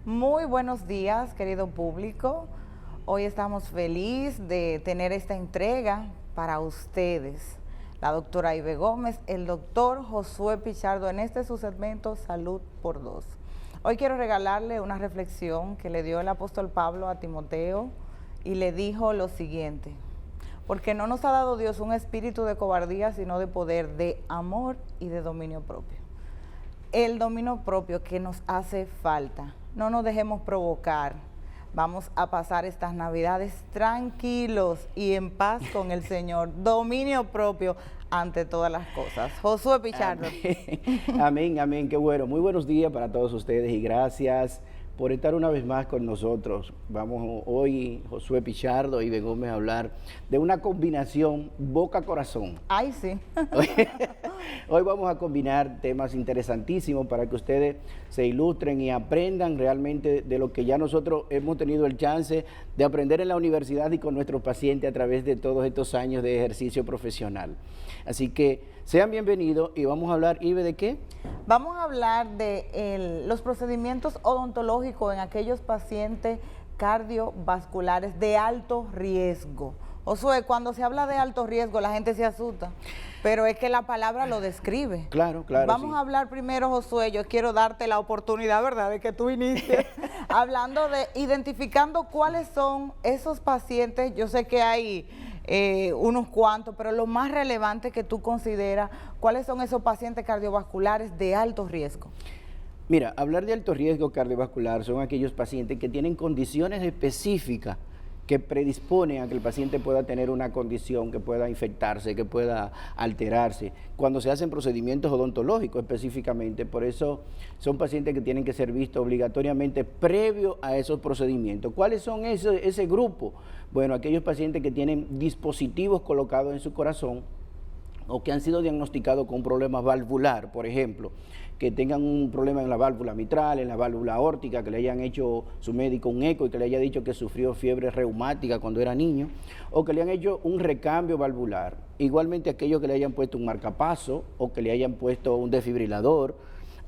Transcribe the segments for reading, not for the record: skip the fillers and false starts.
Muy buenos días, querido público. Hoy estamos felices de tener esta entrega para ustedes. La doctora Ibe Gómez, el doctor Josué Pichardo en este su segmento Salud por Dos. Hoy quiero regalarle una reflexión que le dio el apóstol Pablo a Timoteo y le dijo lo siguiente: porque no nos ha dado Dios un espíritu de cobardía, sino de poder, de amor y de dominio propio. El dominio propio que nos hace falta. No nos dejemos provocar. Vamos a pasar estas Navidades tranquilos y en paz con el Señor. Dominio propio ante todas las cosas. Josué Pichardo. Amén, amén, amén, qué bueno. Muy buenos días para todos ustedes y gracias por estar una vez más con nosotros. Vamos hoy, Josué Pichardo y Ibe Gómez, a hablar de una combinación boca-corazón. Ay, sí. Hoy vamos a combinar temas interesantísimos para que ustedes se ilustren y aprendan realmente de lo que ya nosotros hemos tenido el chance de aprender en la universidad y con nuestros pacientes a través de todos estos años de ejercicio profesional. Así que sean bienvenidos y vamos a hablar, Ibe, ¿de qué? Vamos a hablar de los procedimientos odontológicos en aquellos pacientes cardiovasculares de alto riesgo. Josué, cuando se habla de alto riesgo, la gente se asusta, pero es que la palabra lo describe. Claro, claro. Vamos sí. a hablar primero, Josué, yo quiero darte la oportunidad, ¿verdad?, de que tú inicies, hablando de, identificando cuáles son esos pacientes. Yo sé que hay unos cuantos, pero lo más relevante que tú consideras, ¿cuáles son esos pacientes cardiovasculares de alto riesgo? Mira, hablar de alto riesgo cardiovascular son aquellos pacientes que tienen condiciones específicas que predisponen a que el paciente pueda tener una condición, que pueda infectarse, que pueda alterarse, cuando se hacen procedimientos odontológicos específicamente. Por eso son pacientes que tienen que ser vistos obligatoriamente previo a esos procedimientos. ¿Cuáles son ese grupo? Bueno, aquellos pacientes que tienen dispositivos colocados en su corazón o que han sido diagnosticados con problemas valvular, por ejemplo, que tengan un problema en la válvula mitral, en la válvula aórtica, que le hayan hecho su médico un eco y que le haya dicho que sufrió fiebre reumática cuando era niño, o que le han hecho un recambio valvular. Igualmente aquellos que le hayan puesto un marcapaso o que le hayan puesto un desfibrilador,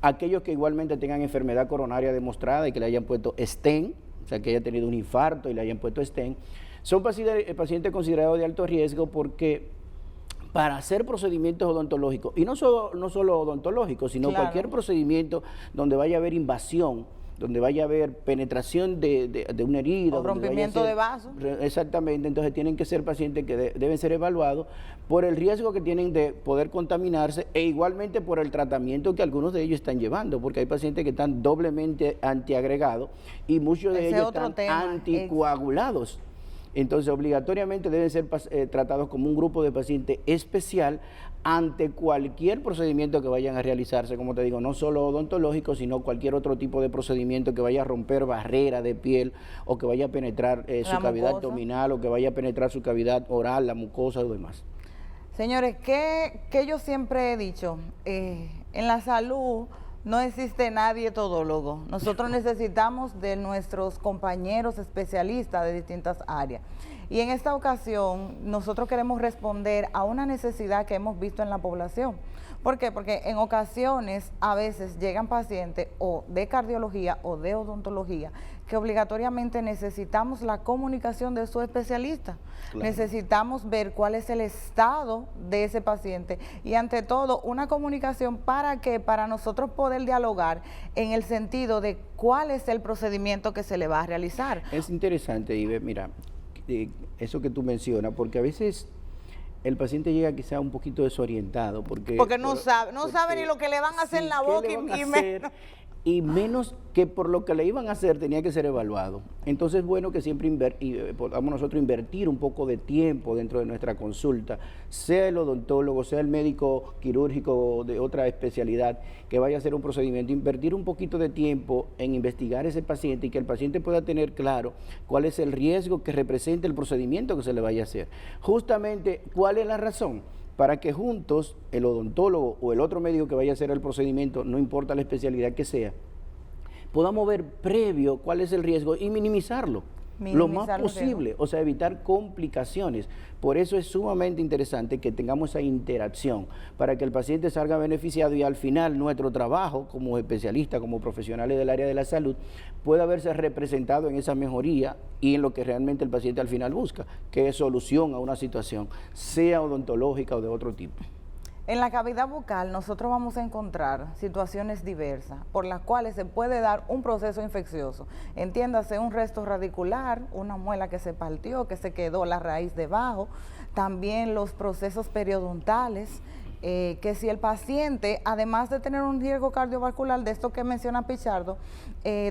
aquellos que igualmente tengan enfermedad coronaria demostrada y que le hayan puesto stent, o sea, que haya tenido un infarto y le hayan puesto stent, son pacientes considerados de alto riesgo porque para hacer procedimientos odontológicos, y no solo odontológicos, sino Claro. cualquier procedimiento donde vaya a haber invasión, donde vaya a haber penetración de una herida. O rompimiento de vaso. Exactamente, entonces tienen que ser pacientes que deben ser evaluados por el riesgo que tienen de poder contaminarse e igualmente por el tratamiento que algunos de ellos están llevando, porque hay pacientes que están doblemente antiagregados y muchos de ellos están anticoagulados. Entonces, obligatoriamente deben ser tratados como un grupo de pacientes especial ante cualquier procedimiento que vayan a realizarse, como te digo, no solo odontológico, sino cualquier otro tipo de procedimiento que vaya a romper barrera de piel o que vaya a penetrar su cavidad abdominal o que vaya a penetrar su cavidad oral, la mucosa y demás. Señores, que yo siempre he dicho, en la salud no existe nadie todólogo. Nosotros necesitamos de nuestros compañeros especialistas de distintas áreas. Y en esta ocasión nosotros queremos responder a una necesidad que hemos visto en la población. ¿Por qué? Porque en ocasiones a veces llegan pacientes o de cardiología o de odontología que obligatoriamente necesitamos la comunicación de su especialista. Claro. Necesitamos ver cuál es el estado de ese paciente y ante todo una comunicación para que para nosotros poder dialogar en el sentido de cuál es el procedimiento que se le va a realizar. Es interesante, Ibe, mira, eso que tú mencionas, porque a veces el paciente llega quizá un poquito desorientado porque no sabe ni lo que le van a hacer en la boca y menos que por lo que le iban a hacer tenía que ser evaluado. Entonces es bueno que siempre podamos nosotros invertir un poco de tiempo dentro de nuestra consulta, sea el odontólogo, sea el médico quirúrgico de otra especialidad que vaya a hacer un procedimiento, invertir un poquito de tiempo en investigar ese paciente y que el paciente pueda tener claro cuál es el riesgo que representa el procedimiento que se le vaya a hacer. Justamente, ¿cuál es la razón? Para que juntos, el odontólogo o el otro médico que vaya a hacer el procedimiento, no importa la especialidad que sea, podamos ver previo cuál es el riesgo y minimizarlo. lo más Minimizar los posible, o sea, evitar complicaciones. Por eso es sumamente interesante que tengamos esa interacción, para que el paciente salga beneficiado y al final nuestro trabajo como especialistas, como profesionales del área de la salud, pueda verse representado en esa mejoría y en lo que realmente el paciente al final busca, que es solución a una situación, sea odontológica o de otro tipo. En la cavidad bucal nosotros vamos a encontrar situaciones diversas por las cuales se puede dar un proceso infeccioso. Entiéndase un resto radicular, una muela que se partió, que se quedó la raíz debajo, también los procesos periodontales, que si el paciente, además de tener un riesgo cardiovascular, de esto que menciona Pichardo,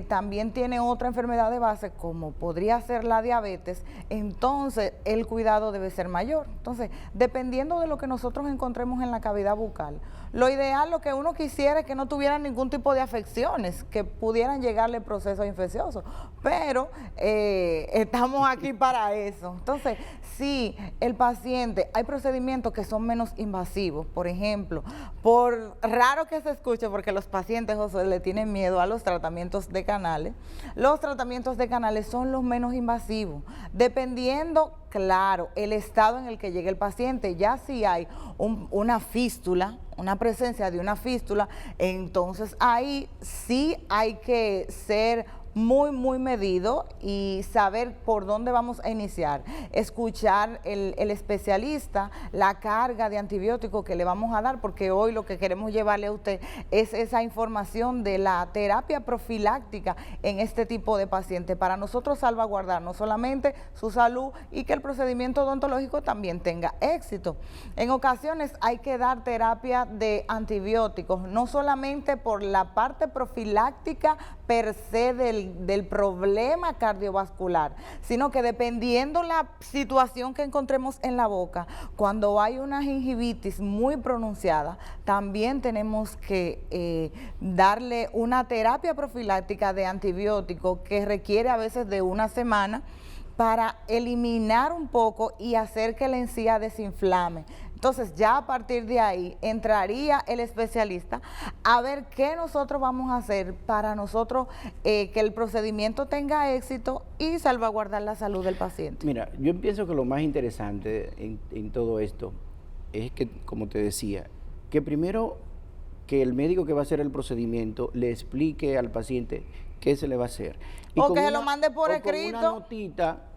también tiene otra enfermedad de base, como podría ser la diabetes, entonces el cuidado debe ser mayor. Entonces, dependiendo de lo que nosotros encontremos en la cavidad bucal, lo ideal, lo que uno quisiera es que no tuviera ningún tipo de afecciones que pudieran llegarle procesos infecciosos, pero estamos aquí para eso. Entonces, si el paciente, hay procedimientos que son menos invasivos, por ejemplo, por raro que se escuche, porque los pacientes, José, le tienen miedo a los tratamientos de canales, los tratamientos de canales son los menos invasivos, dependiendo, claro, el estado en el que llegue el paciente. Ya si hay una fístula, una presencia de una fístula, entonces ahí sí hay que ser muy medido y saber por dónde vamos a iniciar, escuchar el especialista, la carga de antibióticos que le vamos a dar, porque hoy lo que queremos llevarle a usted es esa información de la terapia profiláctica en este tipo de pacientes, para nosotros salvaguardar no solamente su salud y que el procedimiento odontológico también tenga éxito. En ocasiones hay que dar terapia de antibióticos, no solamente por la parte profiláctica per se del problema cardiovascular, sino que dependiendo la situación que encontremos en la boca, cuando hay una gingivitis muy pronunciada, también tenemos que darle una terapia profiláctica de antibiótico que requiere a veces de una semana para eliminar un poco y hacer que la encía desinflame. Entonces ya a partir de ahí entraría el especialista a ver qué nosotros vamos a hacer para nosotros que el procedimiento tenga éxito y salvaguardar la salud del paciente. Mira, yo pienso que lo más interesante en todo esto es que, como te decía, que primero que el médico que va a hacer el procedimiento le explique al paciente qué se le va a hacer. Y o que se lo mande por escrito.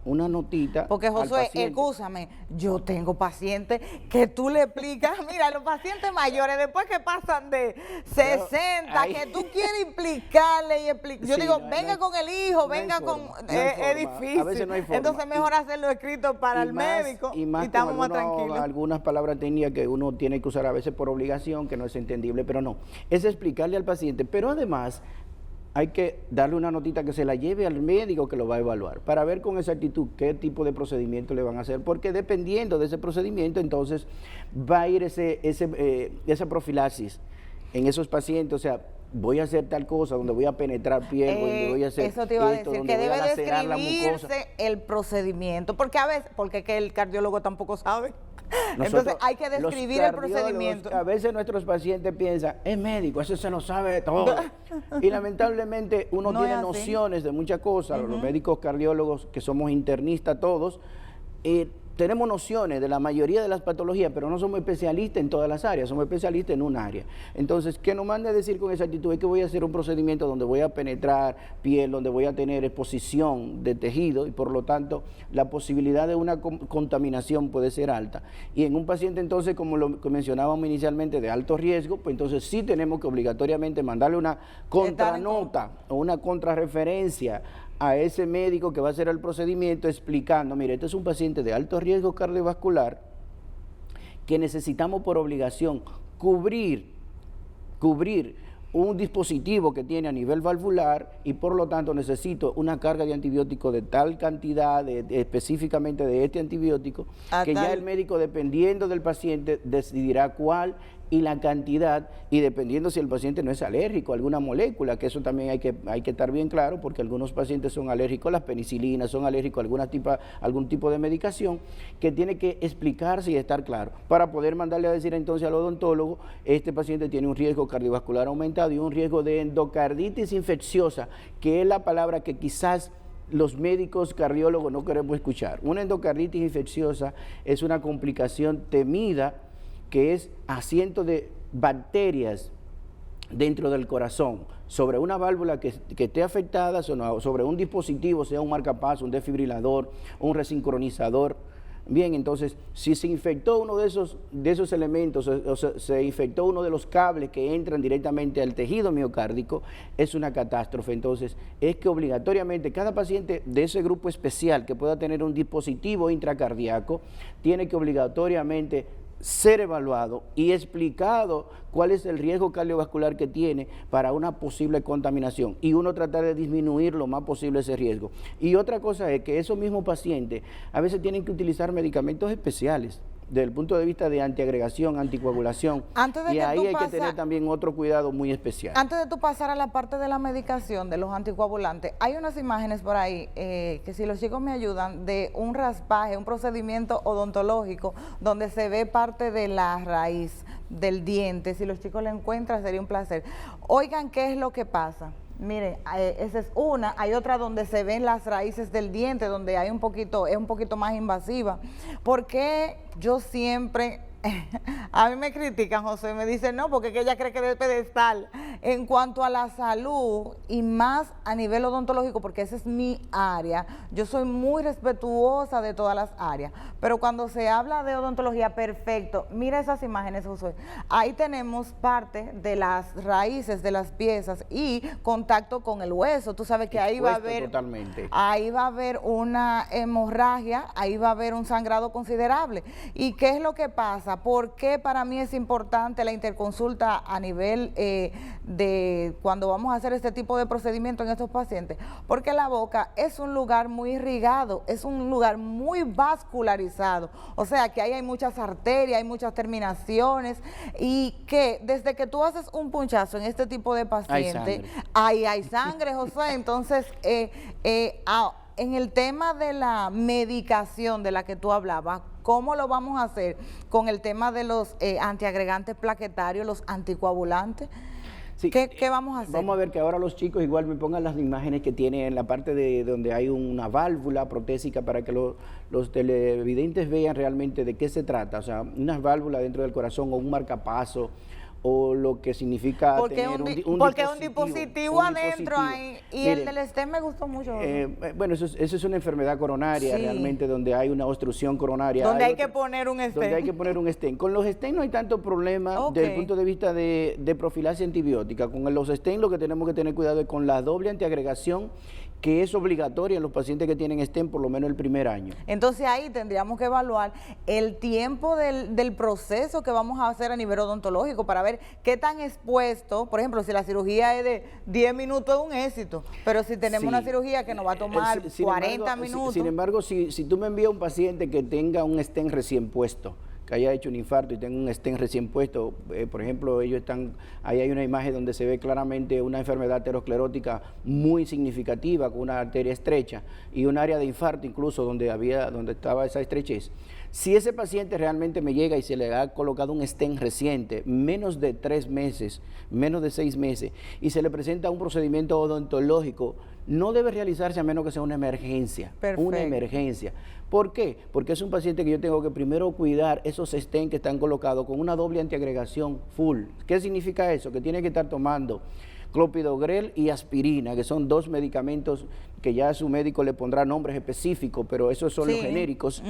Una notita. Porque Josué, escúchame, yo tengo pacientes que tú le explicas, mira, los pacientes mayores, después que pasan de 60, que tú quieres explicarle y explicar. Yo digo, venga con el hijo, venga con... Es difícil. A veces no hay forma. Entonces mejor hacerlo escrito para el médico y estamos más tranquilos. Algunas palabras técnicas que uno tiene que usar a veces por obligación, que no es entendible, pero no. Es explicarle al paciente, pero además hay que darle una notita que se la lleve al médico que lo va a evaluar, para ver con exactitud qué tipo de procedimiento le van a hacer, porque dependiendo de ese procedimiento, entonces va a ir esa profilaxis en esos pacientes. O sea, voy a hacer tal cosa, donde voy a penetrar piel, donde voy a hacer eso te iba a esto, decir, donde que voy debe a lacerar la mucosa. describirse el procedimiento, porque a veces, porque que el cardiólogo tampoco sabe. Nosotros, entonces hay que describir el procedimiento. A veces nuestros pacientes piensan, es médico, eso se lo sabe todo. Y lamentablemente uno tiene nociones de muchas cosas. Los médicos cardiólogos, que somos internistas todos, tenemos nociones de la mayoría de las patologías, pero no somos especialistas en todas las áreas, somos especialistas en un área. Entonces, que nos mande a decir con exactitud es que voy a hacer un procedimiento donde voy a penetrar piel, donde voy a tener exposición de tejido y por lo tanto la posibilidad de una contaminación puede ser alta. Y en un paciente entonces, como lo que mencionábamos inicialmente, de alto riesgo, pues entonces sí tenemos que obligatoriamente mandarle una contranota o una contrarreferencia a ese médico que va a hacer el procedimiento explicando, mire, este es un paciente de alto riesgo cardiovascular que necesitamos por obligación cubrir un dispositivo que tiene a nivel valvular y por lo tanto necesito una carga de antibiótico de tal cantidad, específicamente de este antibiótico, que ya el médico, dependiendo del paciente, decidirá cuál y la cantidad, y dependiendo si el paciente no es alérgico a alguna molécula, que eso también hay que estar bien claro, porque algunos pacientes son alérgicos a las penicilinas, son alérgicos a algún tipo de medicación, que tiene que explicarse y estar claro, para poder mandarle a decir entonces al odontólogo, este paciente tiene un riesgo cardiovascular aumentado y un riesgo de endocarditis infecciosa, que es la palabra que quizás los médicos cardiólogos no queremos escuchar. Una endocarditis infecciosa es una complicación temida que es asiento de bacterias dentro del corazón, sobre una válvula que esté afectada, sobre un dispositivo, sea un marcapasos, un desfibrilador, un resincronizador. Bien, entonces, si se infectó uno de esos elementos, o se infectó uno de los cables que entran directamente al tejido miocárdico, es una catástrofe. Entonces, es que obligatoriamente cada paciente de ese grupo especial que pueda tener un dispositivo intracardíaco, tiene que obligatoriamente ser evaluado y explicado cuál es el riesgo cardiovascular que tiene para una posible contaminación y uno tratar de disminuir lo más posible ese riesgo. Y otra cosa es que esos mismos pacientes a veces tienen que utilizar medicamentos especiales desde el punto de vista de antiagregación, anticoagulación, y ahí hay que tener también otro cuidado muy especial. Antes de tú pasar a la parte de la medicación, de los anticoagulantes, hay unas imágenes por ahí, que si los chicos me ayudan, de un raspaje, un procedimiento odontológico, donde se ve parte de la raíz del diente. Si los chicos la encuentran, sería un placer. Oigan, ¿qué es lo que pasa? Miren, esa es una, hay otra donde se ven las raíces del diente, donde hay es un poquito más invasiva. Porque yo siempre, a mí me critican, José, me dicen, no, porque es que ella cree que debe pedestal. En cuanto a la salud, y más a nivel odontológico, porque esa es mi área, yo soy muy respetuosa de todas las áreas, pero cuando se habla de odontología, perfecto, mira esas imágenes, José, ahí tenemos parte de las raíces de las piezas y contacto con el hueso. Tú sabes que ahí va a haber una hemorragia, ahí va a haber un sangrado considerable. ¿Y qué es lo que pasa? ¿Por qué para mí es importante la interconsulta a nivel de cuando vamos a hacer este tipo de procedimiento en estos pacientes? Porque la boca es un lugar muy irrigado, es un lugar muy vascularizado, o sea que ahí hay muchas arterias, hay muchas terminaciones, y que desde que tú haces un punchazo en este tipo de paciente, hay sangre, José. Entonces, en el tema de la medicación de la que tú hablabas, ¿cómo lo vamos a hacer con el tema de los antiagregantes plaquetarios, los anticoagulantes? Sí, ¿Qué vamos a hacer? Vamos a ver que ahora los chicos igual me pongan las imágenes que tiene en la parte de donde hay una válvula protésica para que los televidentes vean realmente de qué se trata. O sea, unas válvulas dentro del corazón o un marcapaso, o lo que significa tener un dispositivo adentro ahí. Y miren, el del stent me gustó mucho. Bueno, eso es una enfermedad coronaria, sí, realmente, donde hay una obstrucción coronaria. Donde hay que poner un stent. Donde hay que poner un stent. Con los stent no hay tanto problema desde el punto de vista de profilaxia antibiótica. Con los stent lo que tenemos que tener cuidado es con la doble antiagregación, que es obligatoria en los pacientes que tienen stent por lo menos el primer año. Entonces ahí tendríamos que evaluar el tiempo del proceso que vamos a hacer a nivel odontológico para ver qué tan expuesto. Por ejemplo, si la cirugía es de 10 minutos, es un éxito, pero si tenemos una cirugía que nos va a tomar 40 minutos. Sin embargo, si tú me envías un paciente que tenga un stent recién puesto, que haya hecho un infarto y tenga un stent recién puesto, por ejemplo, ahí hay una imagen donde se ve claramente una enfermedad aterosclerótica muy significativa, con una arteria estrecha y un área de infarto incluso donde estaba esa estrechez. Si ese paciente realmente me llega y se le ha colocado un stent reciente, menos de 3 meses, menos de 6 meses, y se le presenta un procedimiento odontológico, no debe realizarse a menos que sea una emergencia. Perfecto. Una emergencia. ¿Por qué? Porque es un paciente que yo tengo que primero cuidar esos stents que están colocados con una doble antiagregación full. ¿Qué significa eso? Que tiene que estar tomando clopidogrel y aspirina, que son 2 medicamentos que ya su médico le pondrá nombres específicos, pero esos son los genéricos.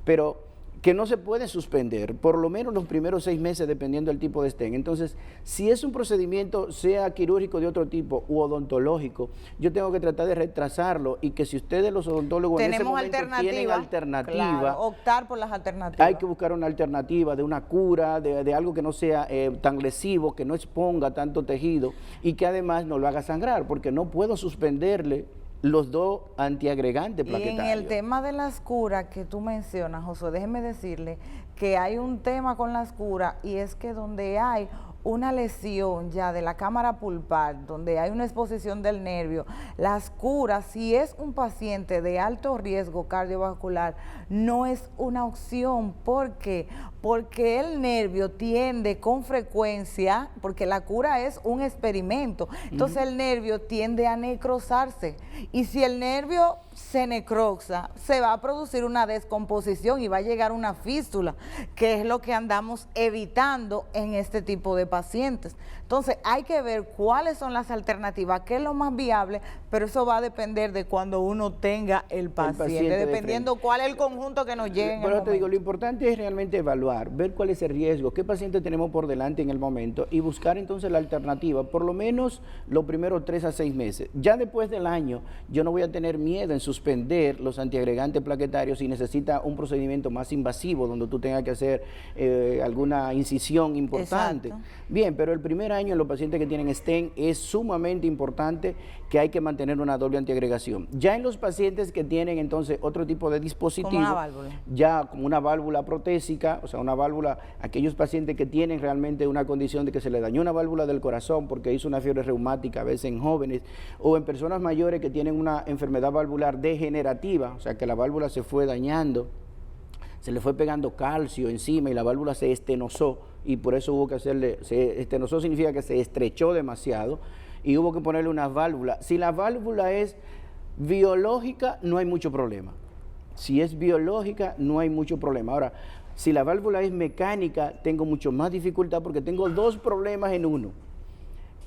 Pero que no se puede suspender, por lo menos los primeros 6 meses, dependiendo del tipo de stent. Entonces, si es un procedimiento, sea quirúrgico de otro tipo u odontológico, yo tengo que tratar de retrasarlo, y que si ustedes los odontólogos en ese momento tienen alternativa, claro, optar por las alternativas. Hay que buscar una alternativa de una cura, de algo que no sea tan lesivo, que no exponga tanto tejido y que además no lo haga sangrar, porque no puedo suspenderle los 2 antiagregantes plaquetarios. Y en el tema de las curas que tú mencionas, Josué, déjeme decirle que hay un tema con las curas, y es que donde hay una lesión ya de la cámara pulpar, donde hay una exposición del nervio, las curas, si es un paciente de alto riesgo cardiovascular, no es una opción. ¿Por qué? Porque el nervio tiende con frecuencia, porque la cura es un experimento, entonces el nervio tiende a necrosarse, y si el nervio se necrosa, se va a producir una descomposición y va a llegar una fístula, que es lo que andamos evitando en este tipo de pacientes. Entonces hay que ver cuáles son las alternativas, qué es lo más viable, pero eso va a depender de cuando uno tenga el paciente dependiendo cuál es el conjunto que nos llegue en el momento. Te digo, lo importante es realmente evaluar, ver cuál es el riesgo, qué paciente tenemos por delante en el momento y buscar entonces la alternativa, por lo menos los primeros 3 a 6 meses. Ya después del año, yo no voy a tener miedo en suspender los antiagregantes plaquetarios si necesita un procedimiento más invasivo, donde tú tengas que hacer alguna incisión importante. Exacto. Bien, pero el primer año en los pacientes que tienen stent es sumamente importante que hay que mantener una doble antiagregación. Ya en los pacientes que tienen entonces otro tipo de dispositivo, como una válvula, ya como una válvula protésica, o sea, una válvula, aquellos pacientes que tienen realmente una condición de que se le dañó una válvula del corazón porque hizo una fiebre reumática, a veces en jóvenes, o en personas mayores que tienen una enfermedad valvular degenerativa, o sea, que la válvula se fue dañando, se le fue pegando calcio encima y la válvula se estenosó, y por eso hubo que hacerle, se estenosó significa que se estrechó demasiado, y hubo que ponerle una válvula. Si la válvula es biológica, no hay mucho problema. Si es biológica, no hay mucho problema. Ahora, si la válvula es mecánica, tengo mucho más dificultad porque tengo 2 problemas en uno.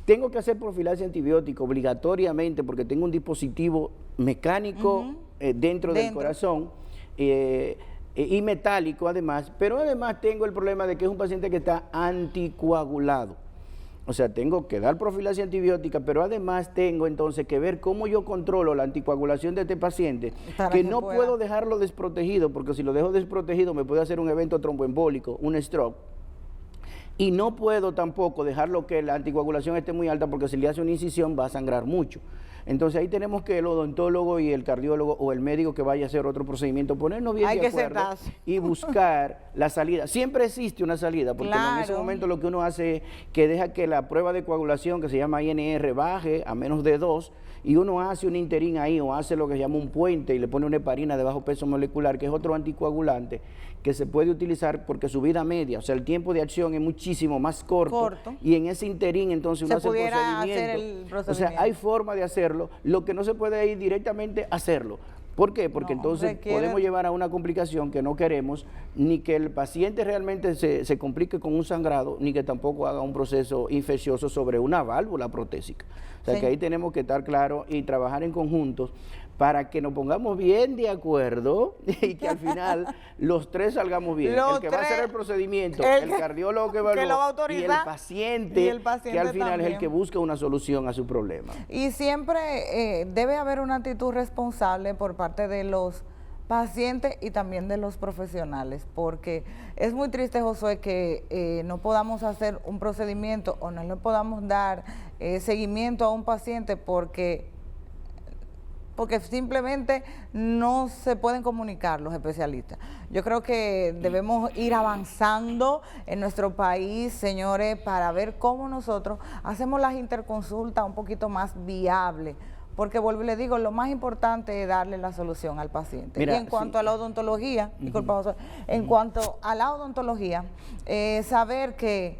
Tengo que hacer profilaxis antibiótica obligatoriamente porque tengo un dispositivo mecánico dentro del corazón y metálico además, pero además tengo el problema de que es un paciente que está anticoagulado. O sea, tengo que dar profilaxis antibiótica, pero además tengo entonces que ver cómo yo controlo la anticoagulación de este paciente, que no puedo dejarlo desprotegido, porque si lo dejo desprotegido me puede hacer un evento tromboembólico, un stroke. Y no puedo tampoco dejarlo que la anticoagulación esté muy alta, porque si le hace una incisión va a sangrar mucho. Entonces ahí tenemos que el odontólogo y el cardiólogo o el médico que vaya a hacer otro procedimiento ponernos bien de acuerdo y buscar la salida. Siempre existe una salida, porque en ese momento lo que uno hace es que deja que la prueba de coagulación, que se llama INR, baje a menos de 2, y uno hace un interín ahí o hace lo que se llama un puente y le pone una heparina de bajo peso molecular, que es otro anticoagulante que se puede utilizar porque su vida media, o sea, el tiempo de acción es muchísimo más corto. Y en ese interín entonces uno hace el procedimiento. O sea, hay forma de hacerlo, lo que no se puede ir directamente a hacerlo. ¿Por qué? Porque entonces podemos llevar a una complicación que no queremos, ni que el paciente realmente se complique con un sangrado, ni que tampoco haga un proceso infeccioso sobre una válvula protésica. O sea, que ahí tenemos que estar claros y trabajar en conjuntos para que nos pongamos bien de acuerdo y que al final los 3 salgamos bien. El que va a hacer el procedimiento, el cardiólogo que va a autorizar, y el paciente que al final también es el que busca una solución a su problema. Y siempre debe haber una actitud responsable por parte de los pacientes y también de los profesionales, porque es muy triste, Josué, que no podamos hacer un procedimiento o no le podamos dar seguimiento a un paciente porque simplemente no se pueden comunicar los especialistas. Yo creo que debemos ir avanzando en nuestro país, señores, para ver cómo nosotros hacemos las interconsultas un poquito más viables, porque vuelvo y le digo, lo más importante es darle la solución al paciente. Mira, y en cuanto a la odontología, disculpa, José, en cuanto a la odontología, saber que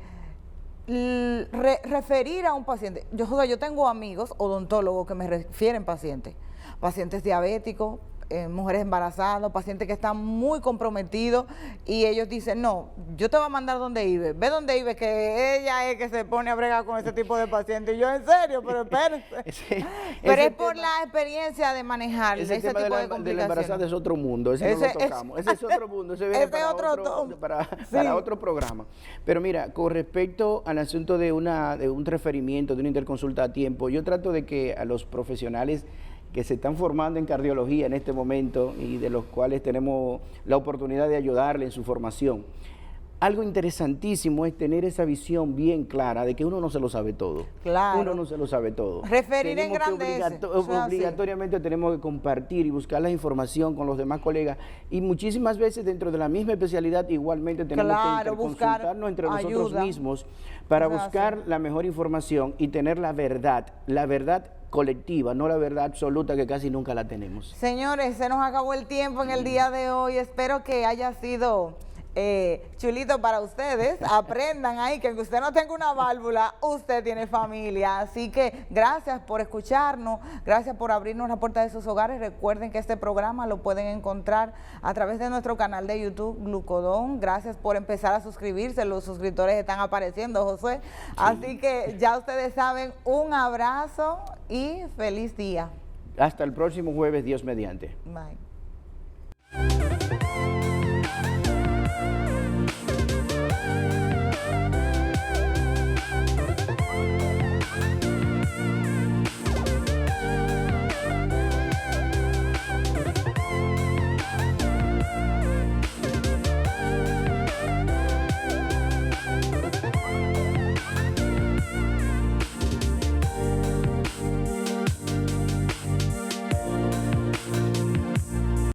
referir a un paciente, yo tengo amigos odontólogos que me refieren pacientes diabéticos, mujeres embarazadas, pacientes que están muy comprometidos y ellos dicen, no, yo te voy a mandar donde Ibe, ve donde Ibe, que ella es que se pone a bregar con ese tipo de pacientes. Y yo, en serio, pero espérense. Pero es por la experiencia de manejar ese tipo de complicaciones. De la embarazada es otro mundo, ese no lo tocamos. Ese es otro mundo, ese viene para otro programa. Pero mira, con respecto al asunto de un referimiento, de una interconsulta a tiempo, yo trato de que a los profesionales que se están formando en cardiología en este momento y de los cuales tenemos la oportunidad de ayudarle en su formación, algo interesantísimo es tener esa visión bien clara de que uno no se lo sabe todo. Claro. Uno no se lo sabe todo. Referir en Tenemos que grandeza. obligatoriamente tenemos que compartir y buscar la información con los demás colegas. Y muchísimas veces dentro de la misma especialidad igualmente tenemos que interconsultarnos entre nosotros mismos para buscar la mejor información y tener la verdad colectiva, no la verdad absoluta que casi nunca la tenemos. Señores, se nos acabó el tiempo en el día de hoy. Espero que haya sido chulito para ustedes. Aprendan ahí que aunque usted no tenga una válvula, usted tiene familia. Así que gracias por escucharnos, gracias por abrirnos la puerta de sus hogares. Recuerden que este programa lo pueden encontrar a través de nuestro canal de YouTube, Glucodón. Gracias por empezar a suscribirse, los suscriptores están apareciendo, Josué. Sí. Así que ya ustedes saben, un abrazo y feliz día. Hasta el próximo jueves, Dios mediante. Bye.